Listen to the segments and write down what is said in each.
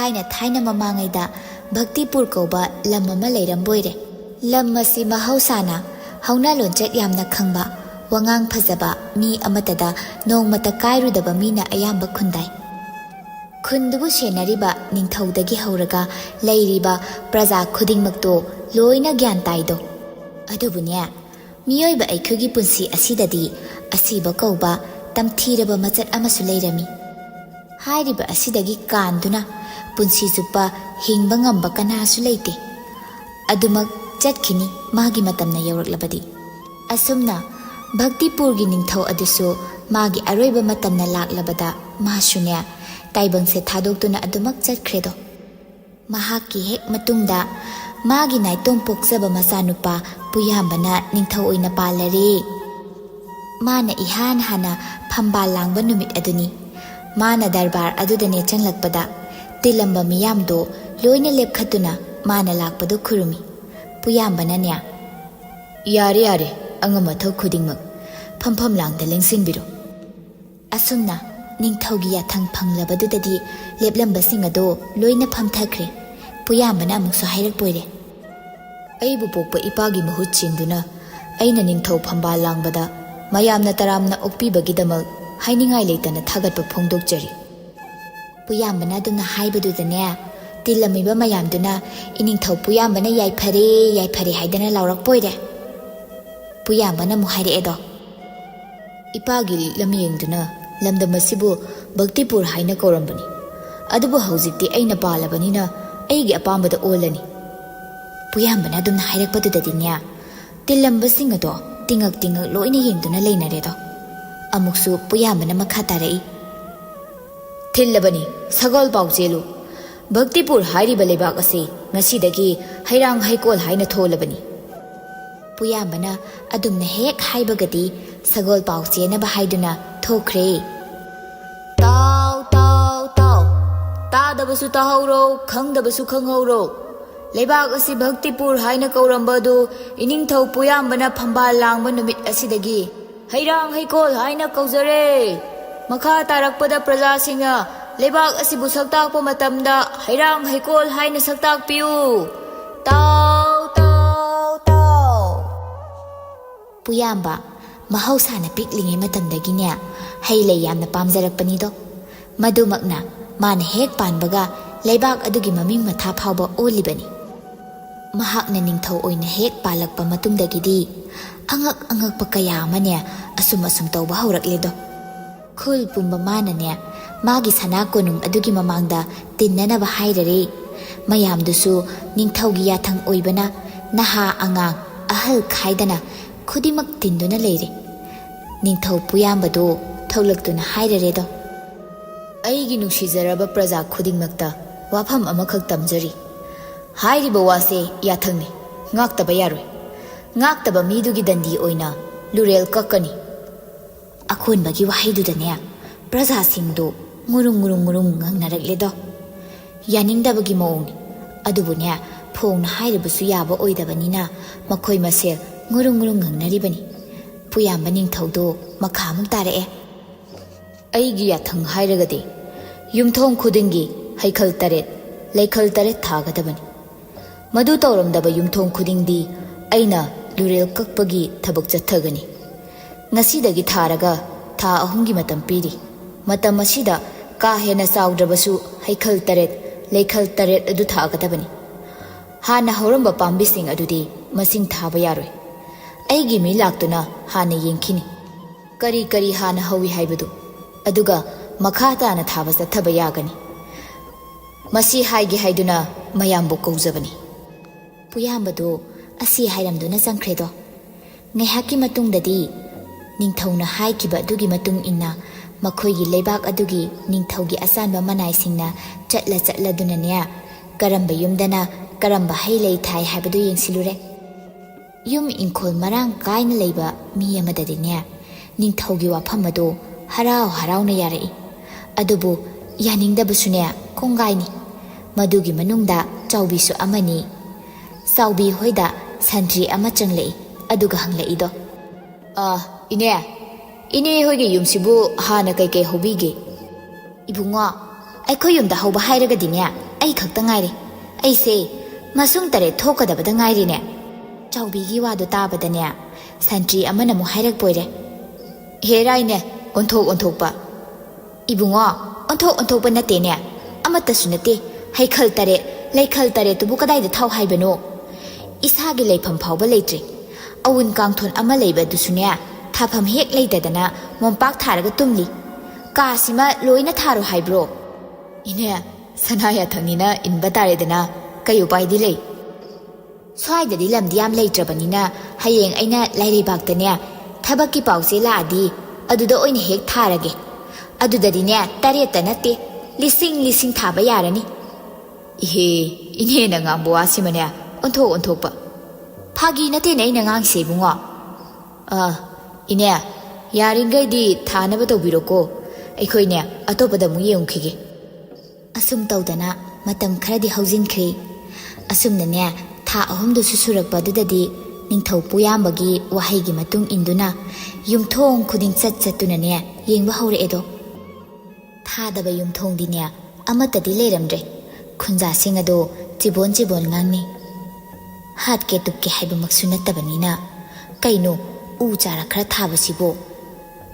थाइना ममांगैदा Bhaktipur कौबा lump अमा लैरमबोइरे lump असी महौसाना हौना लोंचत यामना खंगबा वंगांग फजबा मी अमतदा नोंगमता कायरुदबा मीना अयाम्बा खुंदाई खुंदुबु सेनरिबा निंथौदगी हौरगा लैरिबा प्रजा खुदिंगमक्तो लोइना ज्ञान ताइदो अदुबुने मियोइबा ऐखुगी पुंसी असिददी असिबा कौबा तमथीरबा मचत अमसु लैरमी हाइरिबा असिदगी कांदुना पुंसी जुप्पा हिंगबा ngamba कनासु लैते अदुमक चटखिनी मागी मतमना यौरक्लबदी असुमना भक्तिपुरगी निंथौ अदुसु मागी अरोइबा मतमना लाक्लबदा मासुने ताइबंग से थादोक्तुना अदुमक चटख्रेदो महाकी हेक मतुंगदा मागी नाइतोम पोक्सबा मचानुपा पुयाम्बना निंथौ ओइना पालरे माना इहान हाना फंबाल लांगबा नुमित अदुनी माना दरबार अदुदने चंगलकपदा तिलंबा मियामदो लोइना लेपखतुना माना लाकपदो खुरुमी पुयाम्बनाने यारे यारे अंगमथौ खुदिंगमक फंफम लांगदा लेंसिनबिरो असुमना निंथौगी याथंग फंगलबदुददी लेपलंबसिंग अदो लोइना फमथख्रे पुयाम्बना अमुकसु हाइरकपोइरे अइबु पोकपा इपागी महुत चिंदुना अइना निंथौ फंबाल लांगबदा मयामना तरामना ओक्पीबगिदमक हाइनिंगाइ लेतना थागतपा फोंदोकजरी पुयाम्बना दुना हाइबदुदने तिलमिबा मयामदुना इनिंथौ पुयाम्बना याइफरे हाइदना लाउरकपोइरे पुयाम्बना मु हाइरेएदो इपागी लमयेंगदुना लमदमसिबु भक्तिपुर हाइना कौरंबनी अदुबु हौजिक्ति अइना पालबनिना अइगी अपाम्बदा ओलनी पुयाम्बना दुना हाइरकपदुददिने तिलंबसिंग अदो तिंगक तिंगक लोइना येंगदुना लेनारेदो अमुकसु पुयाम्बना मखा तारई थिल्लबनी सगोल पाउचेलु भक्तिपुर हाइरिबा लेबाक असे ngasiदगी हैरांग हैकोल हाइना थोलबनी पुयाम्बना अदुमना हेक हाइबगदी सगोल पाउचेनबा हाइदुना थोख्रे ताव ताव ताव तादबसु ताहौरो खंगदबसु खंगौरो लेबाक असे भक्तिपुर हाइना कौरंबदु इनिंगथौ पुयाम्बना फंबाल लांगबा नुमित असिदगी हैरांग हैकोल हाइना कौजरे मखा तारकपदा प्रजासिंगना लेबाक असिबु सक्ताकपा मतमदा हैरांग हैकोल हाइना सक्ताकपियु ताव ताव ताव पुयाम्बा महौसाना पिकलिंगे मतमदगिने हैले यामना पामजरकपनिदो मदुमकना माना हेक पानबगा लेबाक अदुगी ममिंग मथा फावबा ओलिबनी महाकना निंथौ ओइना हेक पालकपा मतुंगदगिदी अंगक अंगकपा कया अमने असुम असुम तौबा हौरकलेदो खुल पुंबा मानाने मागी सना कोनुंग अदुगी ममांगदा तिन्ननबा हाइररे मयामदुसु निंथौगी याथंग ओइबना नहा अंगांग अहल खाइदना खुदिमक तिन्दुना लेरे निंथौ पुयाम्बदो थौलक्तुना हाइररेदो अइगी नुंसिजरबा प्रजा खुदिंगमक्ता वाफम अमखक तमजरी हाइरिबा वासे याथंगनि ngaktaba yaroi ngaktaba midugi dandi oina lurel kakani akhonbagi wahaidudane praja singdo ngurung ngangnaragledo yaningdabagi maungni adubune phongna hairibusu yaba oidabanina makhoi masel ngurung ngangnaribani puyamba ningthaudo makhamuk tarae aigi yathang hairagade yumthong khudingi haikhal taret leikhal taret thagadabani मधु तौरमदब युमथोंग खुदिंगदी अइना लुरेल कक्पगी थबक चथगनी ngasiदगी थारगा था अहुंगी मतम पीरी मतम असिदा का हेना चाउद्रबसु हैखल तरेत लेखल तरेत अदु थागदबनी हाना हौरंबा पाम्बिसिंग अदुदी मसिंग थाबा यारोय अइगी मी लाक्तुना हाना येंखिनी करी करी हाना हौवी हाइबदु अदुगा मखा ताना थाबा चथबा यागनी मसी हाइगी हाइदुना मयामबो कौजबनी पुयाम्बदो असी हाइरमदुना चंख्रेदो ngaihakki matungdadi ningthauna haikiba adugi matung inna makhoigi leibak adugi ningthaugi asanba manai singna chatla dunania karamba yumdana karamba hailei thai haibadu yengsilure yum inkhol marang kaina leiba mi amadadine ningthaugi wafamado harauna yarai adubu yaningdabusune kongaini madugi manungda chaubisu amani Saubi hoida santri ama changlei aduga hanglaido ine hoige yumsibu hana kai hobige ibunga aiko yumda hauba hairaga dine ꯑꯩ ꯈꯛꯇ ꯉꯥꯏꯔꯦ ꯑꯩꯁꯦ ꯃꯁꯨꯡ 8 ꯊꯣꯛꯀꯗꯕꯗ ꯉꯥꯏꯔꯤꯅꯦ ꯆꯥꯎꯕꯤꯒꯤ ꯋꯥꯗꯣ ꯇꯥꯕꯗꯅꯦ ꯁꯟꯇ꯭ꯔꯤ ꯑꯃꯅ ꯑꯃꯨꯛ ꯍꯥꯏꯔꯛꯄꯣꯏꯔꯦ ꯍꯦꯔꯥꯏꯅꯦ ꯑꯣꯟꯊꯣꯛꯄ ꯏꯕꯨꯡꯉꯣ ꯑꯣꯟꯊꯣꯛꯄ ꯅꯠꯇꯦꯅꯦ ꯑꯃꯠꯇꯁꯨ ꯅꯠꯇꯦ ꯍꯩꯈꯜ 8 ꯂꯩꯈꯜ 8ꯇꯨꯕꯨ ꯀꯗꯥꯏꯗ ꯊꯥꯎ ꯍꯥꯏꯕꯅꯣ ꯏꯁꯥꯒꯤ ꯂꯩꯐꯝ ꯐꯥꯎꯕ ꯂꯩꯇ꯭ꯔꯤ ꯑꯋꯨꯟ ꯀꯥꯡꯊꯣꯟ ꯑꯃ ꯂꯩꯕꯗꯨꯁꯨꯅꯦ ꯊꯥꯐꯝ ꯍꯦꯛ ꯂꯩꯇꯗꯅ ꯃꯣꯝꯄꯥꯛ ꯊꯥꯔꯒ ꯇꯨꯝꯂꯤ ꯀꯥꯁꯤꯃ ꯂꯣꯏꯅ ꯊꯥꯔꯣ ꯍꯥꯏꯕ꯭ꯔꯣ ꯏꯅꯦ ꯁꯅꯥ ꯌꯥꯊꯪꯅꯤꯅ ꯏꯟꯕ ꯇꯥꯔꯦꯗꯅ ꯀꯩ ꯎꯄꯥꯏꯗꯤ ꯂꯩ ꯁ꯭ꯋꯥꯏꯗꯗꯤ ꯂꯝꯗꯤ ꯌꯥꯝ ꯂꯩꯇ꯭ꯔꯕꯅꯤꯅ ꯍꯌꯦꯡ ꯑꯩꯅ ꯂꯥꯏꯔꯩꯕꯥꯛꯇꯅꯦ ꯊꯕꯛꯀꯤ ꯄꯥꯎꯆꯦ ꯂꯥꯛꯑꯗꯤ ꯑꯗꯨꯗ ꯑꯣꯏꯅ ꯍꯦꯛ ꯊꯥꯔꯒꯦ ꯑꯗꯨꯗꯗꯤꯅꯦ 8ꯇ ꯅꯠꯇꯦ ꯂꯤꯁꯤꯡ ꯊꯥꯕ ꯌꯥꯔꯅꯤ ꯏꯍꯦ ꯏꯅꯦꯅ ꯉꯥꯡꯕ ꯋꯥꯁꯤꯃꯅꯦ ꯑꯣꯟꯊꯣꯛꯄ ꯐꯥꯒꯤ ꯅꯠꯇꯦꯅꯦ ꯑꯩꯅ ꯉꯥꯡꯁꯦ ꯏꯕꯨꯡꯉꯣ ꯏꯅꯦ ꯌꯥꯔꯤꯈꯩꯗꯤ ꯊꯥꯅꯕ ꯇꯧꯕꯤꯔꯣꯀꯣ ꯑꯩꯈꯣꯏꯅꯦ ꯑꯇꯣꯞꯄꯗ ꯑꯃꯨꯛ ꯌꯦꯡꯉꯨꯈꯤꯒꯦ ꯑꯁꯨꯝ ꯇꯧꯗꯅ ꯃꯇꯝ ꯈꯔꯗꯤ ꯍꯧꯖꯤꯟꯈ꯭ꯔꯦ ꯑꯁꯨꯝꯅꯅꯦ ꯊꯥ 3ꯗꯨꯁꯨ ꯁꯨꯔꯛꯄ ꯑꯗꯨꯗꯗꯤ ꯅꯤꯡꯊꯧ ꯄꯨꯌꯥꯝꯕꯒꯤ ꯋꯥꯍꯩꯒꯤ ꯃꯇꯨꯡ ꯏꯟꯗꯨꯅ ꯌꯨꯝꯊꯣꯡ ꯈꯨꯗꯤꯡ ꯆꯠꯇꯨꯅꯅꯦ ꯌꯦꯡꯕ ꯍꯧꯔꯛꯑꯦꯗꯣ ꯊꯥꯗꯕ ꯌꯨꯝꯊꯣꯡꯗꯤꯅꯦ ꯑꯃꯠꯇꯗꯤ ꯂꯩꯔꯝꯗ꯭ꯔꯦ ꯈꯨꯟꯖꯥꯁꯤꯡ ꯑꯗꯣ ꯆꯤꯕꯣꯟ ꯉꯥꯡꯅꯩ ꯍꯥꯠꯀꯦ ꯇꯨꯞꯀꯦ ꯍꯥꯏꯕꯃꯛꯁꯨ ꯅꯠꯇꯕꯅꯤꯅ ꯀꯩꯅꯣ ꯎ ꯆꯥꯔ ꯈꯔ ꯊꯥꯕꯁꯤꯕꯣ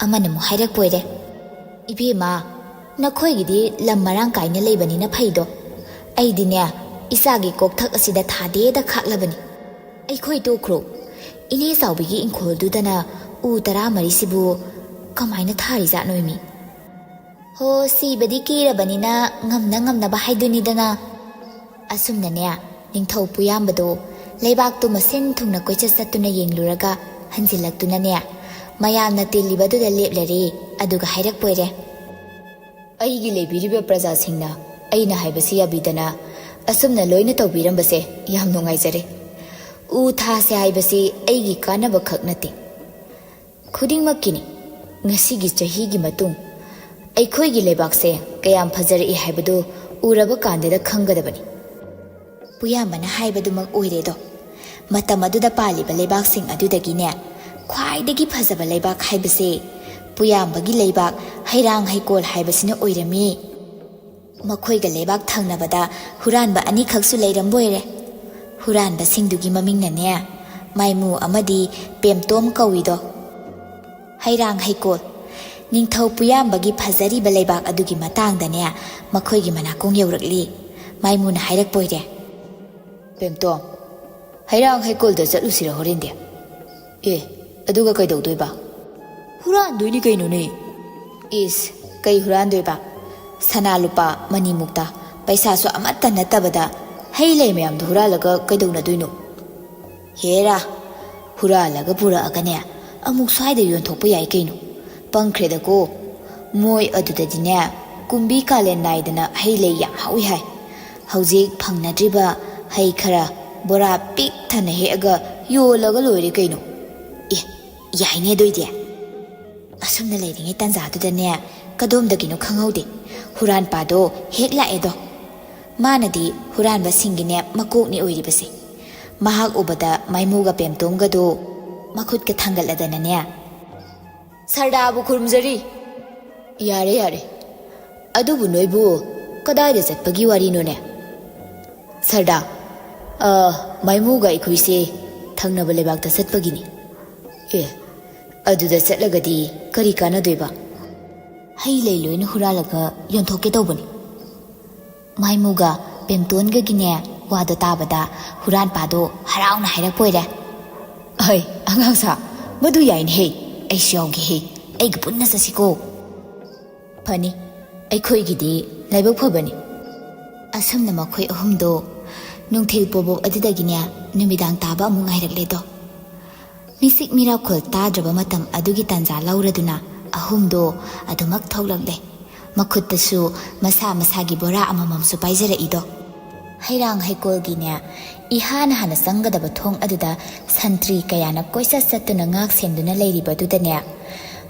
ꯑꯃꯅ ꯑꯃꯨꯛ ꯍꯥꯏꯔꯛꯄꯣꯏꯔꯦ ꯏꯕꯦꯝꯃ ꯅꯈꯣꯏꯒꯤꯗꯤ ꯂꯝ ꯃꯔꯥꯡ ꯀꯥꯏꯅ ꯂꯩꯕꯅꯤꯅ ꯐꯩꯗꯣ ꯑꯩꯗꯤꯅꯦ ꯏꯆꯥꯒꯤ ꯀꯣꯛꯊꯛ ꯑꯁꯤꯗ ꯊꯥꯗꯦꯗ ꯈꯥꯛꯂꯕꯅꯤ ꯑꯩꯈꯣꯏ ꯇꯣꯛꯈ꯭ꯔꯣ ꯏꯅꯦ ꯆꯥꯎꯕꯤꯒꯤ ꯏꯪꯈꯣꯜꯗꯨꯗꯅ ꯎ 14 ꯀꯃꯥꯏꯅ ꯊꯥꯔꯤꯖꯥꯠꯅꯣ ꯃꯤ ꯍꯣ ꯁꯤꯕꯗꯤ ꯀꯤꯔꯕꯅꯤꯅ ꯉꯝꯅꯕ ꯍꯥꯏꯗꯨꯅꯤꯗꯅ ꯑꯁꯨꯝꯅꯅꯦ ꯅꯤꯡꯊꯧ ꯄꯨꯌꯥꯝꯕꯗꯣ ꯂꯩꯕꯥꯛꯇꯨ ꯃꯁꯤꯟ ꯊꯨꯡꯅ ꯀꯣꯏꯆꯠ ꯆꯠꯇꯨꯅ ꯌꯦꯡꯂꯨꯔꯒ ꯍꯟꯖꯤꯜꯂꯛꯇꯨꯅꯅꯦ ꯃꯌꯥꯝꯅ ꯇꯤꯜꯂꯤꯕꯗꯨꯗ ꯂꯦꯞꯂꯔꯦ ꯑꯗꯨꯒ ꯍꯥꯏꯔꯛꯄꯣꯏꯔꯦ ꯑꯩꯒꯤ ꯂꯩꯕꯤꯔꯤꯕ ꯄ꯭ꯔꯖꯥꯁꯤꯡꯅ ꯑꯩꯅ ꯍꯥꯏꯕꯁꯤ ꯌꯥꯕꯤꯗꯅ ꯑꯁꯨꯝꯅ ꯂꯣꯏꯅ ꯇꯧꯕꯤꯔꯝꯕꯁꯦ ꯌꯥꯝ ꯅꯨꯡꯉꯥꯏꯖꯔꯦ ꯎ ꯊꯥꯁꯦ ꯍꯥꯏꯕꯁꯤ ꯑꯩꯒꯤ ꯀꯥꯟꯅꯕ ꯈꯛ ꯅꯠꯇꯦ ꯈꯨꯗꯤꯡꯃꯛꯀꯤꯅꯤ ꯉꯁꯤꯒꯤ ꯆꯍꯤꯒꯤ ꯃꯇꯨꯡ ꯑꯩꯈꯣꯏꯒꯤ ꯂꯩꯕꯥꯛꯁꯦ ꯀꯌꯥꯝ ꯐꯖꯔꯛꯏ ꯍꯥꯏꯕꯗꯨ ꯎꯔꯕ ꯀꯥꯟꯗꯗ ꯈꯪꯒꯗꯕꯅꯤ ꯄꯨꯌꯥꯝꯕꯅ ꯍꯥꯏꯕꯗꯨꯃꯛ ꯑꯣꯏꯔꯦꯗꯣ ꯃꯇꯝ ꯑꯗꯨꯗ ꯄꯥꯜꯂꯤꯕ ꯂꯩꯕꯥꯛꯁꯤꯡ ꯑꯗꯨꯗꯒꯤꯅꯦ ꯈ꯭ꯋꯥꯏꯗꯒꯤ ꯐꯖꯕ ꯂꯩꯕꯥꯛ ꯍꯥꯏꯕꯁꯦ ꯄꯨꯌꯥꯝꯕꯒꯤ ꯂꯩꯕꯥꯛ ꯍꯩꯔꯥꯡ ꯍꯩꯀꯣꯜ ꯍꯥꯏꯕꯁꯤꯅ ꯑꯣꯏꯔꯝꯃꯤ ꯃꯈꯣꯏꯒ ꯂꯩꯕꯥꯛ ꯊꯪꯅꯕꯗ ꯍꯨꯔꯥꯟꯕ 2 ꯈꯛꯁꯨ ꯂꯩꯔꯝꯕꯣꯏꯔꯦ ꯍꯨꯔꯥꯟꯕꯁꯤꯡꯗꯨꯒꯤ ꯃꯃꯤꯡꯅꯅꯦ ꯃꯥꯏꯃꯨ ꯑꯃꯗꯤ ꯄꯦꯝꯇꯣꯝ ꯀꯧꯏꯗꯣ ꯍꯩꯔꯥꯡ ꯍꯩꯀꯣꯜ ꯅꯤꯡꯊꯧ ꯄꯨꯌꯥꯝꯕꯒꯤ ꯐꯖꯔꯤꯕ ꯂꯩꯕꯥꯛ ꯑꯗꯨꯒꯤ ꯃꯇꯥꯡꯗꯅꯦ ꯃꯈꯣꯏꯒꯤ ꯃꯅꯥꯀꯣꯡ ꯌꯧꯔꯛꯂꯤ ꯃꯥꯏꯃꯨꯅ ꯍꯥꯏꯔꯛꯄꯣꯏꯔꯦ ꯄꯦꯝꯇꯣꯝ ꯍꯩꯔꯥꯡ ꯍꯩꯀꯣꯜꯗ ꯆꯠꯂꯨꯁꯤꯔ ꯍꯣꯔꯦꯟꯗꯤ ꯑꯗꯨꯒ ꯀꯩꯗꯧꯗꯣꯏꯕ ꯍꯨꯔꯥꯟꯗꯣꯏꯅꯤ ꯀꯩꯅꯣꯅꯦ ꯏꯁ ꯀꯩ ꯍꯨꯔꯥꯟꯗꯣꯏꯕ ꯁꯅꯥ ꯂꯨꯄꯥ ꯃꯅꯤ ꯃꯨꯛꯇ ꯄꯩꯁꯥꯁꯨ ꯑꯃꯠꯇ ꯅꯠꯇꯕꯗ ꯍꯩ ꯂꯩ ꯃꯌꯥꯝꯗꯣ ꯍꯨꯔꯥꯜꯂꯒ ꯀꯩꯗꯧꯅꯗꯣꯏꯅꯣ ꯍꯦꯔꯥ ꯍꯨꯔꯥꯜꯂꯒ ꯄꯨꯔꯛꯑꯒꯅꯦ ꯑꯃꯨꯛ ꯁ꯭ꯋꯥꯏꯗ ꯌꯣꯟꯊꯣꯛꯄ ꯌꯥꯏ ꯀꯩꯅꯣ ꯄꯪꯈ꯭ꯔꯦꯗꯀꯣ ꯃꯣꯏ ꯑꯗꯨꯗꯗꯤꯅꯦ ꯀꯨꯝꯕꯤ ꯀꯥꯂꯦꯟ ꯅꯥꯏꯗꯅ ꯍꯩ ꯂꯩ ꯌꯥꯝ ꯍꯧꯏ ꯍꯥꯏ ꯍꯧꯖꯤꯛ ꯐꯪꯅꯗ꯭ꯔꯤꯕ ꯍꯩ ꯈꯔ ꯕꯣꯔꯥ ꯄꯤꯛ ꯊꯟꯅ ꯍꯦꯛꯑꯒ ꯌꯣꯜꯂꯒ ꯂꯣꯏꯔꯦ ꯀꯩꯅꯣ ꯌꯥꯏꯅꯦ ꯑꯗꯨꯏꯗꯤ ꯑꯁꯨꯝꯅ ꯂꯩꯔꯤꯉꯩ ꯇꯥꯟꯖꯥꯗꯨꯗꯅꯦ ꯀꯗꯣꯝꯗꯒꯤꯅꯣ ꯈꯪꯍꯧꯗꯦ ꯍꯨꯔꯥꯟꯄꯥꯗꯣ ꯍꯦꯛ ꯂꯥꯛꯑꯦꯗꯣ ꯃꯥꯅꯗꯤ ꯍꯨꯔꯥꯟꯕꯁꯤꯡꯒꯤꯅꯦ ꯃꯀꯣꯛꯅꯤ ꯑꯣꯏꯔꯤꯕꯁꯦ ꯃꯍꯥꯛ ꯎꯕꯗ ꯃꯥꯏꯃꯨꯒ ꯄꯦꯝꯇꯣꯝꯒꯗꯣ ꯃꯈꯨꯠꯀ ꯊꯥꯡꯒꯠꯂꯗꯅꯅꯦ ꯁꯔꯗꯥꯕꯨ ꯈꯨꯔꯨꯝꯖꯔꯤ ꯌꯥꯔꯦ ꯑꯗꯨꯕꯨ ꯅꯣꯏꯕꯨ ꯀꯗꯥꯏꯗ ꯆꯠꯄꯒꯤ ꯋꯥꯔꯤꯅꯣꯅꯦ ꯁꯔꯗꯥ ꯃꯥꯏꯃꯨꯒ ꯑꯩꯈꯣꯏꯁꯦ ꯊꯪꯅꯕ ꯂꯩꯕꯥꯛꯇ ꯆꯠꯄꯒꯤꯅꯤ ꯑꯗꯨꯗ ꯆꯠꯂꯒꯗꯤ ꯀꯔꯤ ꯀꯥꯟꯅꯗꯣꯏꯕ ꯍꯩ ꯂꯩ ꯂꯣꯏꯅ ꯍꯨꯔꯥꯜꯂꯒ ꯌꯣꯟꯊꯣꯛꯀꯦ ꯇꯧꯕꯅꯤ ꯃꯥꯏꯃꯨꯒ ꯄꯦꯝꯇꯣꯟꯒꯒꯤꯅꯦ ꯋꯥꯗꯣ ꯇꯥꯕꯗ ꯍꯨꯔꯥꯟꯄꯥꯗꯣ ꯍꯔꯥꯎꯅ ꯍꯥꯏꯔꯛꯄꯣꯏꯔꯦ ꯑꯉꯥꯡꯁꯥ ꯃꯗꯨ ꯌꯥꯏꯅꯦꯍꯦ ꯑꯩꯁꯨ ꯌꯥꯎꯒꯦꯍꯦ ꯑꯩꯒ ꯄꯨꯟꯅ ꯆꯠꯁꯤꯀꯣ ꯐꯅꯤ ꯑꯩꯈꯣꯏꯒꯤꯗꯤ ꯂꯥꯏꯕꯛ ꯐꯕꯅꯤ ꯑꯁꯨꯝꯅ ꯃꯈꯣꯏ ꯑꯍꯨꯝꯗꯣ ꯅꯨꯡꯊꯤꯜ ꯄꯣꯕꯣꯞ ꯑꯗꯨꯗꯒꯤꯅꯦ ꯅꯨꯃꯤꯗꯥꯡ ꯇꯥꯕ ꯑꯃꯨꯛ ꯉꯥꯏꯔꯛꯂꯦꯗꯣ ꯃꯤꯁꯤꯛ ꯃꯤꯔꯥꯎꯈꯣꯜ ꯇꯥꯗ꯭ꯔꯕ ꯃꯇꯝ ꯑꯗꯨꯒꯤ ꯇꯥꯟꯖꯥ ꯂꯧꯔꯗꯨꯅ ꯑꯍꯨꯝꯗꯣ ꯑꯗꯨꯃꯛ ꯊꯣꯛꯂꯛꯂꯦ ꯃꯈꯨꯠꯇꯁꯨ ꯃꯁꯥ ꯃꯁꯥꯒꯤ ꯕꯣꯔꯥ ꯑꯃꯃꯝꯁꯨ ꯄꯥꯏꯖꯔꯛꯏꯗꯣ ꯍꯩꯔꯥꯡ ꯍꯩꯀꯣꯜꯒꯤꯅꯦ ꯏꯍꯥꯟ ꯍꯥꯟꯅ ꯆꯪꯒꯗꯕ ꯊꯣꯡ ꯑꯗꯨꯗ ꯁꯟꯇ꯭ꯔꯤ ꯀꯌꯥꯅ ꯀꯣꯏꯆꯠ ꯆꯠꯇꯨꯅ ꯉꯥꯛ ꯁꯦꯟꯗꯨꯅ ꯂꯩꯔꯤꯕꯗꯨꯗꯅꯦ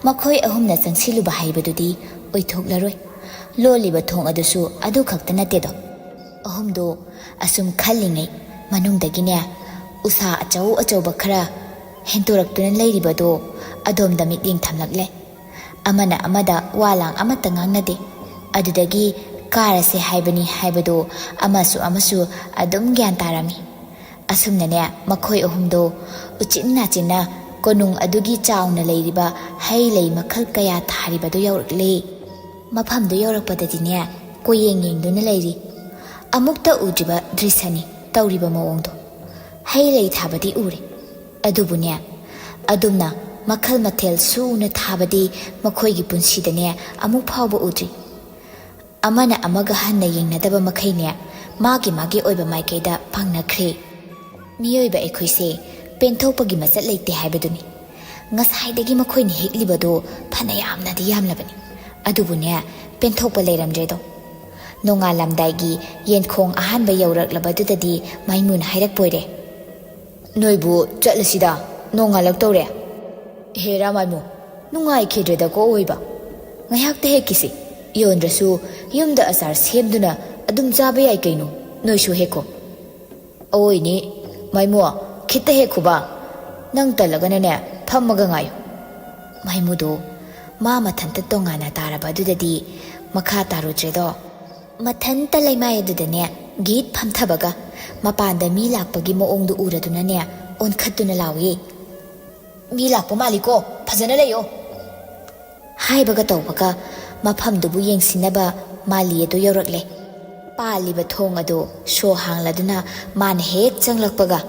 ꯃꯈꯣꯏ ꯑꯍꯨꯝꯅ ꯆꯪꯁꯤꯜꯂꯨꯕ ꯍꯥꯏꯕꯗꯨꯗꯤ ꯑꯣꯏꯊꯣꯛꯂꯔꯣꯏ ꯂꯣꯜꯂꯤꯕ ꯊꯣꯡ ꯑꯗꯨꯁꯨ ꯑꯗꯨ ꯈꯛꯇ ꯅꯠꯇꯦꯗꯣ ꯑꯍꯨꯝꯗꯣ ꯑꯁꯨꯝ ꯈꯜꯂꯤꯉꯩ ꯃꯅꯨꯡꯗꯒꯤꯅꯦ ꯎꯁꯥ ꯑꯆꯧ ꯑꯆꯧꯕ ꯈꯔ ꯍꯦꯟꯇꯣꯔꯛꯇꯨꯅ ꯂꯩꯔꯤꯕꯗꯣ ꯑꯗꯣꯝꯗ ꯃꯤꯠꯌꯦꯡ ꯊꯝꯂꯛꯂꯦ ꯑꯃꯅ ꯑꯃꯗ ꯋꯥ ꯂꯥꯡ ꯑꯃꯠꯇ ꯉꯥꯡꯅꯗꯦ ꯑꯗꯨꯗꯒꯤ ꯀꯥꯔꯁꯦ ꯍꯥꯏꯕꯅꯤ ꯍꯥꯏꯕꯗꯨ ꯑꯃꯁꯨ ꯑꯗꯨꯝ ꯒ꯭ꯌꯥꯟ ꯇꯥꯔꯝꯃꯤ꯫ ꯑꯁꯨꯝꯅꯅꯦ ꯃꯈꯣꯏ ꯑꯍꯨꯝꯗꯣ ꯎꯆꯤꯟ ꯅꯥꯆꯤꯟꯅ ꯀꯣꯅꯨꯡ ꯑꯗꯨꯒꯤ ꯆꯥꯎꯅ ꯂꯩꯔꯤꯕ ꯍꯩ ꯂꯩ ꯃꯈꯜ ꯀꯌꯥ ꯊꯥꯔꯤꯕꯗꯨ ꯌꯧꯔꯛꯂꯦ꯫ ꯃꯐꯝꯗꯨ ꯌꯧꯔꯛꯄꯗꯗꯤꯅꯦ ꯀꯣꯌꯦꯡ ꯌꯦꯡꯗꯨꯅ ꯂꯩꯔꯤ꯫ ꯑꯃꯨꯛꯇ ꯎꯗ꯭ꯔꯤꯕ ꯗ꯭ꯔꯤꯁꯅꯤ ꯇꯧꯔꯤꯕ ꯃꯑꯣꯡꯗꯣ꯫ ꯍꯩ ꯂꯩ ꯊꯥꯕꯗꯤ ꯎꯔꯦ, ꯑꯗꯨꯕꯨꯅꯦ ꯑꯗꯨꯝꯅ ꯃꯈꯜ ꯃꯊꯦꯜ ꯁꯨꯅ ꯊꯥꯕꯗꯤ ꯃꯈꯣꯏꯒꯤ ꯄꯨꯟꯁꯤꯗꯅꯦ ꯑꯃꯨꯛ ꯐꯥꯎꯕ ꯎꯗ꯭ꯔꯤ꯫ ꯑꯃꯅ ꯑꯃꯒ ꯍꯟꯅ ꯌꯦꯡꯅꯗꯕ ꯃꯈꯩꯅꯦ ꯃꯥꯒꯤ ꯑꯣꯏꯕ ꯃꯥꯏꯀꯩꯗ ꯐꯪꯅꯈ꯭ꯔꯦ꯫ ꯃꯤꯑꯣꯏꯕ ꯑꯩꯈꯣꯏꯁꯦ ꯄꯦꯟꯊꯣꯛꯄꯒꯤ ꯃꯆꯠ ꯂꯩꯇꯦ ꯍꯥꯏꯕꯗꯨꯅꯤ꯫ ꯉꯁꯥꯏꯗꯒꯤ ꯃꯈꯣꯏꯅ ꯍꯦꯛꯂꯤꯕꯗꯣ ꯐꯅ ꯌꯥꯝꯅꯗꯤ ꯌꯥꯝꯂꯕꯅꯤ, ꯑꯗꯨꯕꯨꯅꯦ ꯄꯦꯟꯊꯣꯛꯄ ꯂꯩꯔꯝꯗ꯭ꯔꯦꯗꯣ꯫ ꯅꯣꯡꯉꯥꯜꯂꯝꯗꯥꯏꯒꯤ ꯌꯦꯟꯈꯣꯡ ꯑꯍꯥꯟꯕ ꯌꯧꯔꯛꯂꯕꯗꯨꯗꯗꯤ ꯃꯥꯏꯃꯨꯅ ꯍꯥꯏꯔꯛꯄꯣꯏꯔꯦ, "ꯅꯣꯏꯕꯨ ꯆꯠꯂꯁꯤꯗ, ꯅꯣꯡꯉꯥꯜꯂꯛꯇꯧꯔꯦ." "ꯍꯦꯔꯥ ꯃꯥꯏꯃꯨ, ꯅꯨꯡꯉꯥꯏꯈꯤꯗ꯭ꯔꯦꯗꯀꯣ ꯑꯣꯏꯕ꯫ ꯉꯥꯏꯍꯥꯛꯇ ꯍꯦꯛꯈꯤꯁꯤ, ꯌꯣꯟꯗ꯭ꯔꯁꯨ ꯌꯨꯝꯗ ꯑꯆꯥꯔ ꯁꯦꯝꯗꯨꯅ ꯑꯗꯨꯝ ꯆꯥꯕ ꯌꯥꯏ ꯀꯩꯅꯣ, ꯅꯣꯏꯁꯨ ꯍꯦꯛꯈꯣ." "ꯑꯋꯣꯏꯅꯦ ꯃꯥꯏꯃꯨ, ꯈꯤꯇ ꯍꯦꯛꯈꯣꯕ, ꯅꯪ ꯇꯜꯂꯒꯅꯅꯦ ꯐꯝꯃꯒ ꯉꯥꯏꯌꯨ." ꯃꯥꯏꯃꯨꯗꯣ ꯃꯥ ꯃꯊꯟꯇ ꯇꯣꯉꯥꯟꯅ ꯇꯥꯔꯕ ꯑꯗꯨꯗꯗꯤ ꯃꯈꯥ ꯇꯥꯔꯨꯗ꯭ꯔꯦꯗꯣ꯫ ꯃꯊꯟꯇ ꯂꯩꯃꯥꯏ ꯑꯗꯨꯗꯅꯦ ꯒꯤꯠ ꯐꯝꯊꯕꯒ ꯃꯄꯥꯟꯗ ꯃꯤ ꯂꯥꯛꯄꯒꯤ ꯃꯑꯣꯡꯗꯨ ꯎꯔꯗꯨꯅꯅꯦ ꯑꯣꯟꯈꯠꯇꯨꯅ ꯂꯥꯎꯏ, "ꯃꯤ ꯂꯥꯛꯄ ꯃꯥꯜꯂꯤꯀꯣ, ꯐꯖꯅ ꯂꯩꯌꯣ." ꯍꯥꯏꯕꯒ ꯇꯧꯕꯒ ꯃꯐꯝꯗꯨꯕꯨ ꯌꯦꯡꯁꯤꯟꯅꯕ ꯃꯥꯂꯤ ꯑꯗꯨ ꯌꯧꯔꯛꯂꯦ꯫ ꯄꯥꯜꯂꯤꯕ ꯊꯣꯡ ꯑꯗꯨ ꯁꯣ ꯍꯥꯡꯂꯗꯨꯅ ꯃꯥꯅ ꯍꯦꯛ ꯆꯪꯂꯛꯄꯒ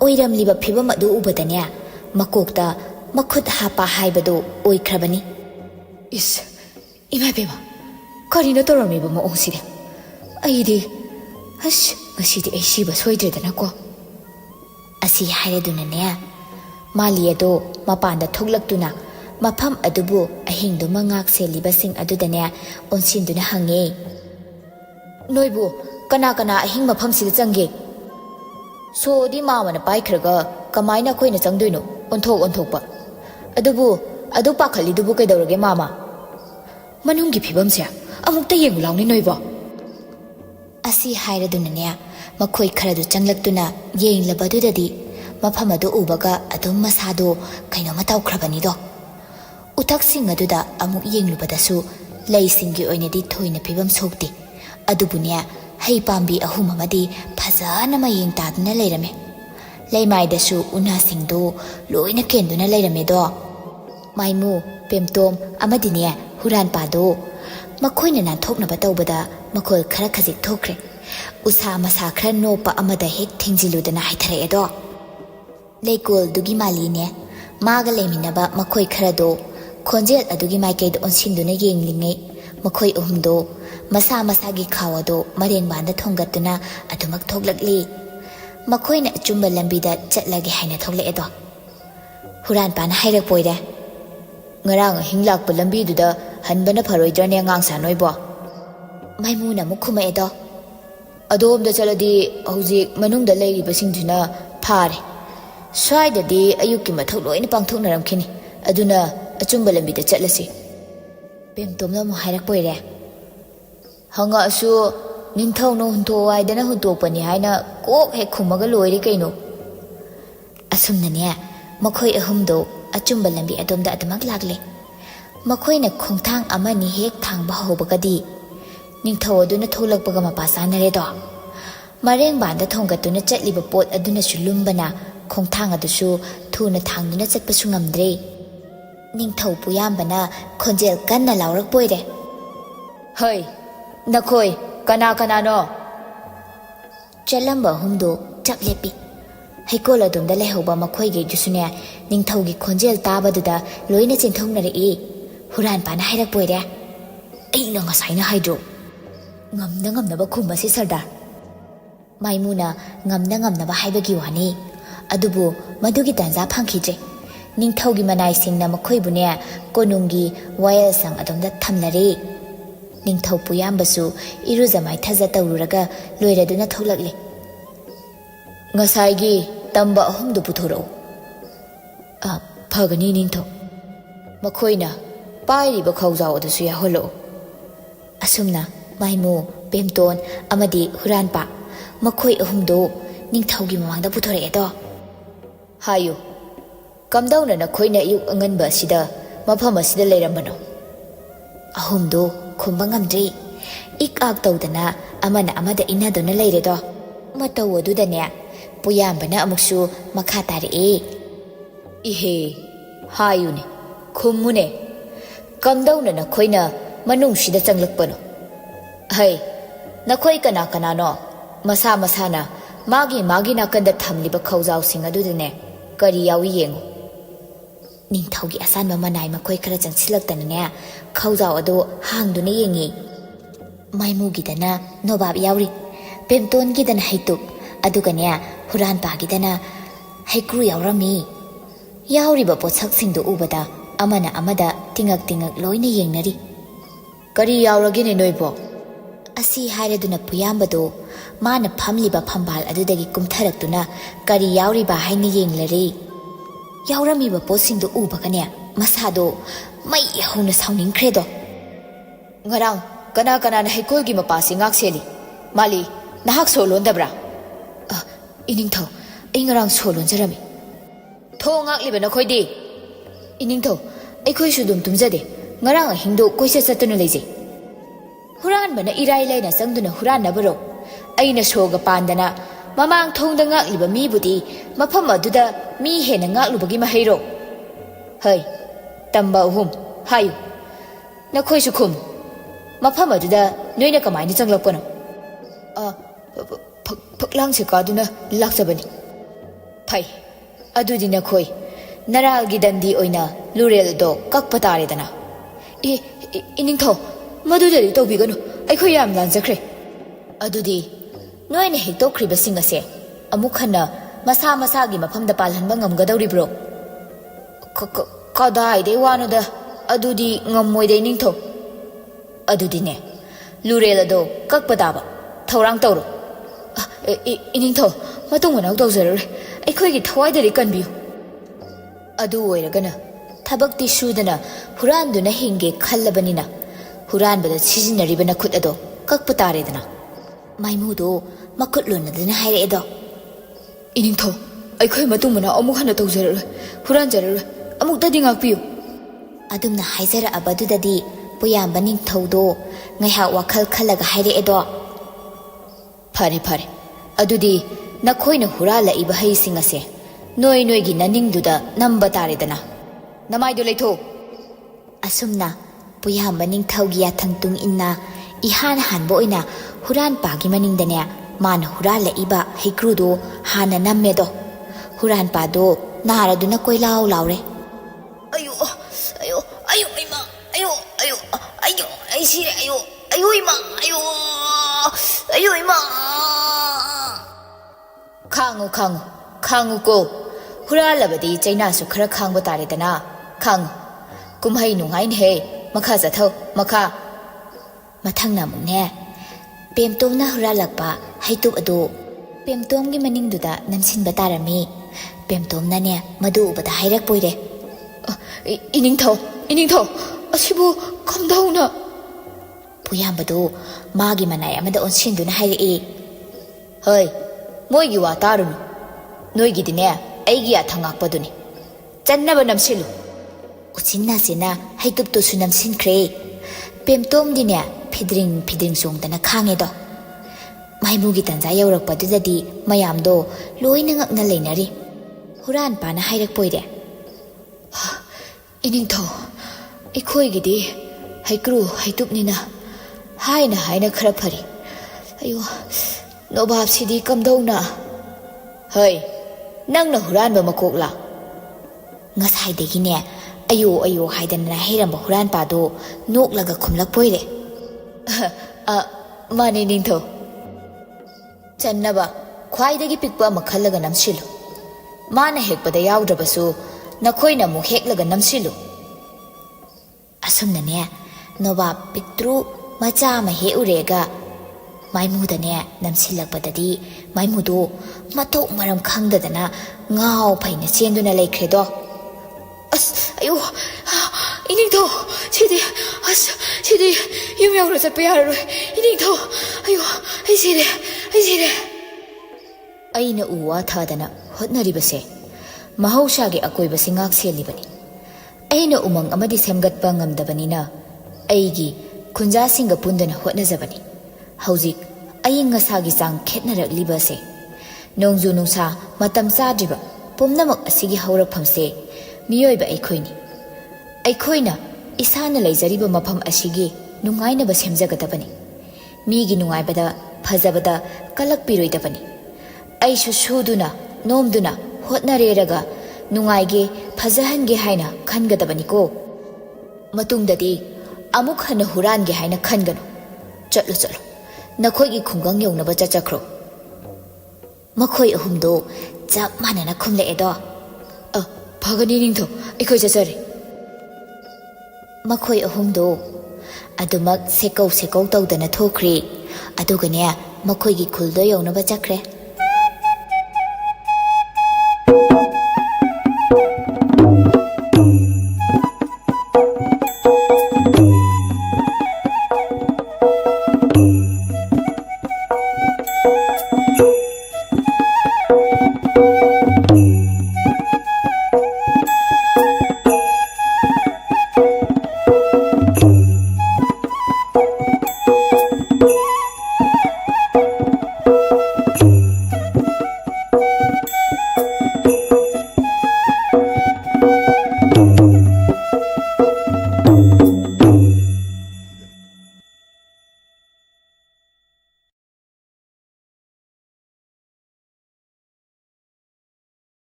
ꯑꯣꯏꯔꯝꯂꯤꯕ ꯐꯤꯕꯝ ꯑꯗꯨ ꯎꯕꯗꯅꯦ ꯃꯀꯣꯛꯇ ꯃꯈꯨꯠ ꯍꯥꯞꯄ ꯍꯥꯏꯕꯗꯨ ꯑꯣꯏꯈ꯭ꯔꯕꯅꯤ꯫ "ꯏꯁ, ꯏꯃꯥꯏꯕꯦꯝꯃ, ꯀꯔꯤꯅꯣ ꯇꯧꯔꯝꯃꯤꯕ ꯃꯑꯣꯡꯁꯤꯗꯤ? ꯑꯩꯗꯤ ꯉꯁꯤꯗꯤ ꯑꯩ ꯁꯤꯕ ꯁꯣꯏꯗ꯭ꯔꯦꯗꯅꯀꯣ." ꯑꯁꯤ ꯍꯥꯏꯔꯗꯨꯅꯅꯦ ꯃꯥꯂꯤ ꯑꯗꯣ ꯃꯄꯥꯟꯗ ꯊꯣꯛꯂꯛꯇꯨꯅ ꯃꯐꯝ ꯑꯗꯨꯕꯨ ꯑꯍꯤꯡꯗꯨꯃ ꯉꯥꯛ ꯁꯦꯜꯂꯤꯕꯁꯤꯡ ꯑꯗꯨꯗꯅꯦ ꯑꯣꯟꯁꯤꯟꯗꯨꯅ ꯍꯪꯉꯦ, "ꯅꯣꯏꯕꯨ ꯀꯅꯥ ꯑꯍꯤꯡ ꯃꯐꯝꯁꯤꯗ ꯆꯪꯒꯦ? ꯁꯣꯗꯤ ꯃꯥꯃꯅ ꯄꯥꯏꯈ꯭ꯔꯒ ꯀꯃꯥꯏꯅ ꯑꯩꯈꯣꯏꯅ ꯆꯪꯗꯣꯏꯅꯣ, ꯑꯣꯟꯊꯣꯛꯄ? ꯑꯗꯨꯕꯨ ꯑꯗꯨ ꯄꯥꯈꯠꯂꯤꯗꯨꯕꯨ ꯀꯩꯗꯧꯔꯒꯦ ꯃꯥꯃ? ꯃꯅꯨꯡꯒꯤ ꯐꯤꯕꯝꯁꯦ ꯑꯃꯨꯛꯇ ꯌꯦꯡꯉꯨ ꯂꯥꯎꯅꯦ ꯅꯣꯏꯕꯣ." ꯑꯁꯤ ꯍꯥꯏꯔꯗꯨꯅꯅꯦ ꯃꯈꯣꯏ ꯈꯔꯗꯨ ꯆꯪꯂꯛꯇꯨꯅ ꯌꯦꯡꯂꯕꯗꯨꯗꯗꯤ ꯃꯐꯝ ꯑꯗꯨ ꯎꯕꯒ ꯑꯗꯨꯝ ꯃꯁꯥꯗꯣ ꯀꯩꯅꯣꯝꯃ ꯇꯧꯈ꯭ꯔꯕꯅꯤꯗꯣ꯫ ꯎꯊꯛꯁꯤꯡ ꯑꯗꯨꯗ ꯑꯃꯨꯛ ꯌꯦꯡꯂꯨꯕꯗꯁꯨ ꯂꯩꯁꯤꯡꯒꯤ ꯑꯣꯏꯅꯗꯤ ꯊꯣꯏꯅ ꯐꯤꯕꯝ ꯁꯣꯛꯇꯦ, ꯑꯗꯨꯕꯨꯅꯦ ꯍꯩ ꯄꯥꯝꯕꯤ ꯑꯍꯨꯝ ꯑꯃꯗꯤ ꯐꯖꯅ ꯃꯌꯦꯡ ꯇꯥꯗꯨꯅ ꯂꯩꯔꯝꯃꯦ꯫ ꯂꯩꯃꯥꯏꯗꯁꯨ ꯎꯅꯥꯁꯤꯡꯗꯨ ꯂꯣꯏꯅ ꯀꯦꯟꯗꯨꯅ ꯂꯩꯔꯝꯃꯦꯗꯣ꯫ ꯃꯥꯏꯃꯨ, ꯄꯦꯝꯇꯣꯝ ꯑꯃꯗꯤꯅꯦ ꯍꯨꯔꯥꯟꯄꯥꯗꯣ ꯃꯈꯣꯏꯅ ꯅꯥꯟꯊꯣꯛꯅꯕ ꯇꯧꯕꯗ ꯃꯈꯣꯜ ꯈꯔ ꯈꯖꯤꯛ ꯊꯣꯛꯈ꯭ꯔꯦ꯫ ꯎꯁꯥ ꯃꯁꯥ ꯈꯔ ꯅꯣꯞꯄ ꯑꯃꯗ ꯍꯦꯛ ꯊꯦꯡꯖꯤꯜꯂꯨꯗꯅ ꯍꯥꯏꯊꯔꯛꯑꯦꯗꯣ꯫ ꯂꯩꯀꯣꯜꯗꯨꯒꯤ ꯃꯥꯂꯤꯅꯦ ꯃꯥꯒ ꯂꯩꯃꯤꯟꯅꯕ ꯃꯈꯣꯏ ꯈꯔꯗꯣ ꯈꯣꯟꯖꯦꯜ ꯑꯗꯨꯒꯤ ꯃꯥꯏꯀꯩꯗ ꯑꯣꯟꯁꯤꯟꯗꯨꯅ ꯌꯦꯡꯂꯤꯉꯩ ꯃꯈꯣꯏ ꯑꯍꯨꯝꯗꯣ ꯃꯁꯥꯒꯤ ꯈꯥꯎ ꯑꯗꯣ ꯃꯔꯦꯡꯕꯥꯟꯗ ꯊꯣꯡꯒꯠꯇꯨꯅ ꯑꯗꯨꯃꯛ ꯊꯣꯛꯂꯛꯂꯤ꯫ ꯃꯈꯣꯏꯅ ꯑꯆꯨꯝꯕ ꯂꯝꯕꯤꯗ ꯆꯠꯂꯒꯦ ꯍꯥꯏꯅ ꯊꯣꯛꯂꯛꯑꯦꯗꯣ꯫ ꯍꯨꯔꯥꯟꯄꯥꯅ ꯍꯥꯏꯔꯛꯄꯣꯏꯔꯦ, "ꯉꯔꯥꯡ ꯑꯍꯤꯡ ꯂꯥꯛꯄ ꯂꯝꯕꯤꯗꯨꯗ ꯍꯟꯕꯅ ꯐꯔꯣꯏꯗ꯭ꯔꯅꯦ ꯑꯉꯥꯡꯁꯥ ꯅꯣꯏꯕꯣ?" ꯃꯥꯏꯃꯨꯅ ꯑꯃꯨꯛ ꯈꯨꯝꯃꯛꯑꯦꯗꯣ꯫ "ꯑꯗꯣꯝꯗ ꯆꯠꯂꯗꯤ ꯍꯧꯖꯤꯛ ꯃꯅꯨꯡꯗ ꯂꯩꯔꯤꯕꯁꯤꯡꯗꯨꯅ ꯐꯥꯔꯦ. ꯁ꯭ꯋꯥꯏꯗꯗꯤ ꯑꯌꯨꯛꯀꯤ ꯃꯊꯧ ꯂꯣꯏꯅ ꯄꯥꯡꯊꯣꯛꯅꯔꯝꯈꯤꯅꯤ, ꯑꯗꯨꯅ ꯑꯆꯨꯝꯕ ꯂꯝꯕꯤꯗ ꯆꯠꯂꯁꯤ." ꯄꯦꯝꯇꯣꯝꯅ ꯑꯃꯨꯛ ꯍꯥꯏꯔꯛꯄꯣꯏꯔꯦ, "ꯍꯪꯉꯛꯑꯁꯨ ꯅꯤꯡꯊꯧꯅ ꯍꯨꯟꯇꯣꯛꯑꯣ ꯍꯥꯏꯗꯅ ꯍꯨꯟꯇꯣꯛꯄꯅꯤ ꯍꯥꯏꯅ ꯀꯣꯛ ꯍꯦꯛ ꯈꯨꯝꯃꯒ ꯂꯣꯏꯔꯦ ꯀꯩꯅꯣ." ꯑꯁꯨꯝꯅꯅꯦ ꯃꯈꯣꯏ ꯑꯍꯨꯝꯗꯣ ꯑꯆꯨꯝꯕ ꯂꯝꯕꯤ ꯑꯗꯣꯝꯗ ꯑꯗꯨꯃꯛ ꯂꯥꯛꯂꯦ꯫ ꯃꯈꯣꯏꯅ ꯈꯣꯡꯊꯥꯡ ꯑꯃꯅꯤ ꯍꯦꯛ ꯊꯥꯡꯕ ꯍꯧꯕꯒꯗꯤ ꯅꯤꯡꯊꯧ ꯑꯗꯨꯅ ꯊꯣꯛꯂꯛꯄꯒ ꯃꯄꯥ ꯆꯥꯅꯔꯦꯗꯣ꯫ ꯃꯔꯦꯡꯕꯥꯟꯗ ꯊꯣꯡꯒꯠꯇꯨꯅ ꯆꯠꯂꯤꯕ ꯄꯣꯠ ꯑꯗꯨꯅꯁꯨ ꯂꯨꯝꯕꯅ ꯈꯣꯡꯊꯥꯡ ꯑꯗꯨꯁꯨ ꯊꯨꯅ ꯊꯥꯡꯗꯨꯅ ꯆꯠꯄꯁꯨ ꯉꯝꯗ꯭ꯔꯦ꯫ ꯅꯤꯡꯊꯧ ꯄꯨꯌꯥꯝꯕꯅ ꯈꯣꯟꯖꯦꯜ ꯀꯟꯅ ꯂꯥꯎꯔꯛꯄꯣꯏꯔꯦ, "ꯍꯩ, ꯅꯈꯣꯏ ꯀꯅꯥꯅꯣ?" ꯆꯠꯂꯝꯕ ꯑꯍꯨꯝꯗꯣ ꯆꯞ ꯂꯦꯞꯄꯤ꯫ ꯍꯩꯀꯣꯜ ꯑꯗꯣꯝꯗ ꯂꯩꯍꯧꯕ ꯃꯈꯣꯏꯒꯩꯗꯨꯁꯨꯅꯦ ꯅꯤꯡꯊꯧꯒꯤ ꯈꯣꯟꯖꯦꯜ ꯇꯥꯕꯗꯨꯗ ꯂꯣꯏꯅ ꯆꯦꯟꯊꯣꯛꯅꯔꯛꯏ꯫ ꯍꯨꯔꯥꯟꯄꯥꯅ ꯍꯥꯏꯔꯛꯄꯣꯏꯔꯦ, "ꯑꯩꯅ ꯉꯁꯥꯏꯅ ꯍꯥꯏꯗ꯭ꯔꯣ, ꯉꯝꯅꯕ ꯈꯨꯝꯃꯁꯤ ꯁꯔꯗꯥꯔ." ꯃꯥꯏꯃꯨꯅ ꯉꯝꯅꯕ ꯍꯥꯏꯕꯒꯤ ꯋꯥꯅꯤ, ꯑꯗꯨꯕꯨ ꯃꯗꯨꯒꯤ ꯇꯥꯟꯖꯥ ꯐꯪꯈꯤꯗ꯭ꯔꯦ꯫ ꯅꯤꯡꯊꯧꯒꯤ ꯃꯅꯥꯏꯁꯤꯡꯅ ꯃꯈꯣꯏꯕꯨꯅꯦ ꯀꯣꯅꯨꯡꯒꯤ ꯋꯥꯌꯦꯜꯁꯪ ꯑꯗꯣꯝꯗ ꯊꯝꯅꯔꯦ꯫ ꯅꯤꯡꯊꯧ ꯄꯨꯌꯥꯝꯕꯁꯨ ꯏꯔꯨꯖ ꯃꯥꯏꯊꯖ ꯇꯧꯔꯨꯔꯒ ꯂꯣꯏꯔꯗꯨꯅ ꯊꯣꯛꯂꯛꯂꯦ꯫ "ꯉꯁꯥꯏꯒꯤ ꯇꯝꯕ ꯑꯍꯨꯝꯗꯨ ꯄꯨꯊꯣꯔꯛꯎ." "ꯐꯒꯅꯤ ꯅꯤꯡꯊꯧ, ꯃꯈꯣꯏꯅ ꯄꯥꯏꯔꯤꯕ ꯈꯧꯖꯥꯎ ꯑꯗꯨꯁꯨ ꯌꯥꯎꯍꯜꯂꯛꯎ." ꯑꯁꯨꯝꯅ ꯃꯥꯏꯃꯨ, ꯄꯦꯝꯇꯣꯟ ꯑꯃꯗꯤ ꯍꯨꯔꯥꯟꯄꯥ ꯃꯈꯣꯏ ꯑꯍꯨꯝꯗꯣ ꯅꯤꯡꯊꯧꯒꯤ ꯃꯃꯥꯡꯗ ꯄꯨꯊꯣꯔꯛꯑꯦꯗꯣ꯫ "ꯍꯥꯏꯌꯨ, ꯀꯝꯗꯧꯅ ꯅꯈꯣꯏꯅ ꯑꯌꯨꯛ ꯑꯉꯟꯕ ꯑꯁꯤꯗ ꯃꯐꯝ ꯑꯁꯤꯗ ꯂꯩꯔꯝꯕꯅꯣ?" ꯑꯍꯨꯝꯗꯣ ꯈꯨꯝꯕ ꯉꯝꯗ꯭ꯔꯦ꯫ Ik ak tawdana amana amada inaduna leiredo. Mataw adudane puyambana amuksu makha tari. Ihe hayune khumune kamdauna na khoina manungshida changlakpano. Hai nakhoi kana kana no masa masana magi nakanda thamliba khawjaw sing adudane kari yawi yengu. Ningthaugi asanba manai makhoi khara changsilaktana khawjaw adu hangduna yengi. Maimugidana nobab yawri Pemtongidana haitup adugane huran pagidana haikru yawrami. Yawriba potsaksindu ubada amana amada tingak loina yengnari. Kari yawragine noibo? Asi hairaduna puyambado mana phamliba phambal adudagi kumtharaktuna kari yawriba haina yenglari. Yawramiba potsingdu ubagane masado mai hauna sauningkhredo. Ngarang kana na haikolgi mapasi ngak seli. Mali nahak solon dabra. Iningtho ai ngarang solon jarami. Tho ngak liba na khoidi. Iningtho ai khoi sudum tumjade. Ngarang hingdo koisa satuna leje. Huran bana irai laina sangduna huran nabaro. Aina soga pandana mamang thongda ngak liba mi budi mafam aduda mi hena ngak lubagi mahairo. Hai tamba uhum hayu. Na khoi su khum. Mafam aduda noina kamaina changlakpano. Paklang se kaduna laksabani. Pai adudi na khoi naralgi dandi oina lurel do kakpa taredana. Iningtho madudari tawbiganu aikhoi yam lanjakre. Adudi noina hektokhriba sing ase amuk hana masa gi mafamda palhanba ngamgadawribro. Kadai de wanoda adudi ngammoide iningtho. Adudine lurel do kakpa daba thorang tawro. Iningtho matung manaw tawjarare aikhoi thawaidari kanbiyu. Adu oiragana thabakti sudana huranduna hinge khallabanina huranbada sizinaribana khut ado kakpa taredana. Maimudo makut lonadana hairedo. Iningtho aikhoi matung mana amuk hana tawjarare huranjarare amuk dadi ngakpiyu. Adumna haizara abadudadi puyamba ningthaudo ngaiha wakhal khallaga hairedo. Pare adudi nakhoina hurala iba haising ase noi gi naningduda namba taredana. Namaido leitho. Asumna puyamba ningthaugi yathangtung inna ihan hanbo oina huran pagi maningdane man hurala iba haikrudo hana nammedo. Huran pado naraduna koilaw lawre. Ayo ima ai sire ayo ima ayo ima. Khangu ko huralabadi chaina su khara khangba taredana. Khangu kumhai nungain he makha jathau makha mathangna mungne pemtomna huralakpa haitup adu pemtomgi maningduda namsinba tarami. Pemtomna ne madu ubada hairak poire. Iningtho asibu kamdauna puyambadu magi manai amada onsinduna hairei. Hoi moigi wa tarunu noigidine aigi athangakpaduni channaba namsilu. Uchinna sina haitup to sunam sinkre. Pemtom dine phidring songdana khangedo. Maimugi tanza yaurakpadudadi mayamdo loina ngakna leinari. Huran pana hairak poire. Iningtho ikhoigidi haikru haitupnina haina khara phari. Ayo nobab sidi kamdauna. Hai nangna huranba makokla. Ngasaidagine ayo haidana hairamba huran pado noklaga khumlak poire. Mane ningtho channaba khwaidagi pikpa makhallaga namsilu. Mana hekpada yawdrabasu nakhoina mu heklaga namsilu. Asumnane nobab piktru macha ma he urega maimudane namsilakpadadi maimudo matok maram khangdadana ngao phaina chenduna leikhredo. Ayo iningtho sidi yum yawra chatpa yararoi. Iningtho ayo ai sire aina uwa thadana hotnaribase mahausagi akoibasi ngak selibani. Aina umang amadi semgatpa ngamdabanina aigi ꯈꯨꯟꯖꯥꯁꯤꯡꯒ ꯄꯨꯟꯗꯨꯅ ꯍꯣꯠꯅꯖꯕꯅꯤ꯫ ꯍꯧꯖꯤꯛ ꯑꯏꯪ ꯑꯁꯥꯒꯤ ꯆꯥꯡ ꯈꯦꯠꯅꯔꯛꯂꯤꯕꯁꯦ, ꯅꯣꯡꯖꯨ ꯅꯨꯡꯁꯥ ꯃꯇꯝ ꯆꯥꯗ꯭ꯔꯤꯕ ꯄꯨꯝꯅꯃꯛ ꯑꯁꯤꯒꯤ ꯍꯧꯔꯛꯐꯝꯁꯦ ꯃꯤꯑꯣꯏꯕ ꯑꯩꯈꯣꯏꯅꯤ꯫ ꯑꯩꯈꯣꯏꯅ ꯏꯁꯥꯅ ꯂꯩꯖꯔꯤꯕ ꯃꯐꯝ ꯑꯁꯤꯒꯤ ꯅꯨꯡꯉꯥꯏꯅꯕ ꯁꯦꯝꯖꯒꯗꯕꯅꯤ꯫ ꯃꯤꯒꯤ ꯅꯨꯡꯉꯥꯏꯕꯗ ꯐꯖꯕꯗ ꯀꯜꯂꯛꯄꯤꯔꯣꯏꯗꯕꯅꯤ꯫ ꯑꯩꯁꯨ ꯁꯨꯗꯨꯅ ꯅꯣꯝꯗꯨꯅ ꯍꯣꯠꯅꯔꯦꯔꯒ ꯅꯨꯡꯉꯥꯏꯒꯦ ꯐꯖꯍꯟꯒꯦ ꯍꯥꯏꯅ ꯈꯟꯒꯗꯕꯅꯤꯀꯣ꯫ ꯃꯇꯨꯡꯗꯗꯤ ꯑꯃꯨꯛ ꯍꯟꯅ ꯍꯨꯔꯥꯟꯒꯦ ꯍꯥꯏꯅ ꯈꯟꯒꯅꯨ꯫ ꯆꯠꯂꯣ ꯆꯠꯂꯣ, ꯅꯈꯣꯏꯒꯤ ꯈꯨꯡꯒꯪ ꯌꯧꯅꯕ ꯆꯠꯆꯈ꯭ꯔꯣ꯫ ꯃꯈꯣꯏ ꯑꯍꯨꯝꯗꯣ ꯆꯞ ꯃꯥꯟꯅꯅ ꯈꯨꯝꯂꯛꯑꯦꯗꯣ꯫ ꯐꯒꯅꯤ ꯅꯤꯡꯊꯧ, ꯑꯩꯈꯣꯏ ꯆꯠꯆꯔꯤ꯫ ꯃꯈꯣꯏ ꯑꯍꯨꯝꯗꯣ ꯑꯗꯨꯃꯛ ꯁꯦꯀꯧ ꯁꯦꯀꯧ ꯇꯧꯗꯅ ꯊꯣꯛꯈ꯭ꯔꯦ꯫ ꯑꯗꯨꯒꯅꯦ ꯃꯈꯣꯏꯒꯤ ꯈꯨꯜꯗꯣ ꯌꯧꯅꯕ ꯆꯠꯈ꯭ꯔꯦ꯫